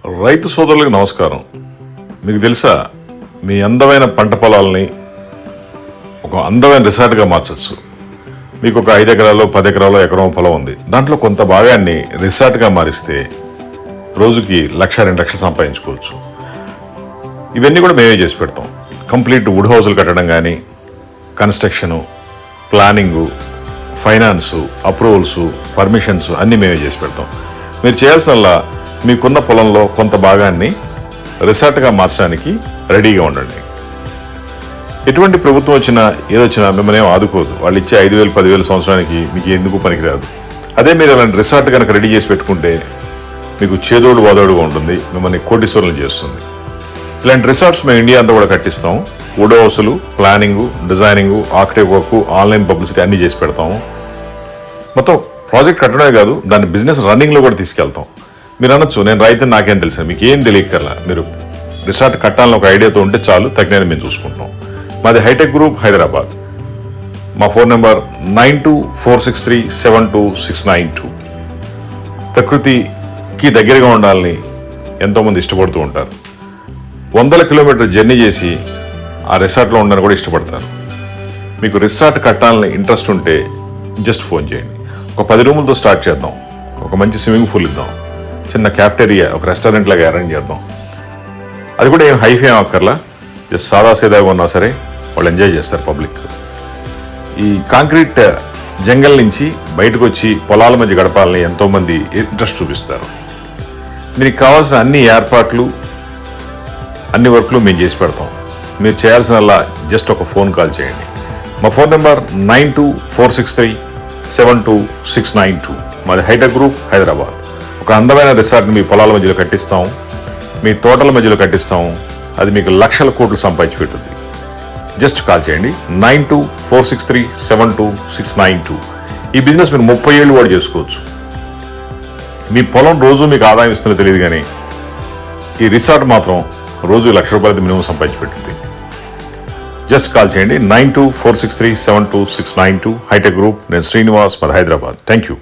రైతు సోదరులకు నమస్కారం. మీకు తెలుసా, మీ అందమైన పంట పొలాలని ఒక అందమైన రిసార్ట్గా మార్చచ్చు. మీకు ఒక 5 ఎకరాలు 10 ఎకరాలు ఎకరం పొలం ఉంది. దాంట్లో కొంత భాగాన్ని రిసార్ట్గా మారిస్తే రోజుకి 1,00,000-2 లక్షలు సంపాదించుకోవచ్చు. ఇవన్నీ కూడా మేమే చేసి పెడతాం. కంప్లీట్ వుడ్ హౌజులు కట్టడం కానీ, కన్స్ట్రక్షను, ప్లానింగు, ఫైనాన్సు, అప్రూవల్సు, పర్మిషన్స్ అన్నీ మేమే చేసి పెడతాం. మీరు చేయాల్సినలా మీకున్న పొలంలో కొంత భాగాన్ని రిసార్ట్గా మార్చడానికి రెడీగా ఉండండి. ఎటువంటి ప్రభుత్వం వచ్చినా ఏదొచ్చినా మిమ్మల్ని ఏం ఆదుకోదు. వాళ్ళు ఇచ్చే 5,000 10,000 సంవత్సరానికి మీకు ఎందుకు పనికిరాదు. అదే మీరు అలాంటి రిసార్ట్ కనుక రెడీ చేసి పెట్టుకుంటే మీకు చేదోడు వాదోడుగా ఉంటుంది, మిమ్మల్ని కోటీశ్వరులను చేస్తుంది. ఇలాంటి రిసార్ట్స్ మేము ఇండియా అంతా కూడా కట్టిస్తాం. వుడ్ హౌసులు, planning, designing, architect work, online publicity అన్నీ చేసి పెడతాము. మొత్తం ప్రాజెక్ట్ కట్టడమే కాదు, దాన్ని బిజినెస్ రన్నింగ్లో కూడా తీసుకెళ్తాం. మీరు అనొచ్చు, నేను రైతుని నాకేం తెలుసు. మీకు ఏం తెలియకర్లా, మీరు రిసార్ట్ కట్టాలని ఒక ఐడియాతో ఉంటే చాలు, తగిన మేము చూసుకుంటాం. మాది హైటెక్ గ్రూప్, హైదరాబాద్. మా ఫోన్ నెంబర్ 9246372692. ప్రకృతికి దగ్గరగా ఉండాలని ఎంతోమంది ఇష్టపడుతూ ఉంటారు. 100 కిలోమీటర్ జర్నీ చేసి ఆ రిసార్ట్లో ఉండడానికి కూడా ఇష్టపడతారు. మీకు రిసార్ట్ కట్టాలని ఇంట్రెస్ట్ ఉంటే జస్ట్ ఫోన్ చేయండి. ఒక 10 రూములతో స్టార్ట్ చేద్దాం. ఒక మంచి స్విమ్మింగ్ పూల్ ఇద్దాం, చిన్న క్యాఫ్టేరియా, ఒక రెస్టారెంట్ లాగా అరేంజ్ చేద్దాం. అది కూడా ఏం హైఫై అక్కర్లా, జస్ట్ సాదాసీదాగా ఉన్నా సరే వాళ్ళు ఎంజాయ్ చేస్తారు పబ్లిక్. ఈ కాంక్రీట్ జంగల్ నుంచి బయటకు వచ్చి పొలాల మధ్య గడపాలని ఎంతోమంది ఇంట్రెస్ట్ చూపిస్తారు. దీనికి కావాల్సిన అన్ని ఏర్పాట్లు, అన్ని వర్క్లు మేము చేసి పెడతాం. మీరు చేయాల్సినల్లా జస్ట్ ఒక ఫోన్ కాల్ చేయండి. మా ఫోన్ నెంబర్ 9246372692. మాది హైటెక్ గ్రూప్, హైదరాబాద్. ఒక అందమైన రిసార్ట్ని మీ పొలాల మధ్యలో కట్టిస్తాం, మీ తోటల మధ్యలో కట్టిస్తాం. అది మీకు లక్షల కోట్లు సంపాదించి పెట్టుద్ది. జస్ట్ కాల్ చేయండి 9246372692. ఈ బిజినెస్ మీరు 30 ఏళ్ళు కూడా చేసుకోవచ్చు. మీ పొలం రోజు మీకు ఆదాయం ఇస్తుందో తెలియదు, కానీ ఈ రిసార్ట్ మాత్రం రోజు ₹1,00,000 మినిమం సంపాదించి పెట్టుద్ది. జస్ట్ కాల్ చేయండి 9246372692. Hitech group. నేను శ్రీనివాస్, మాది హైదరాబాద్. Thank you.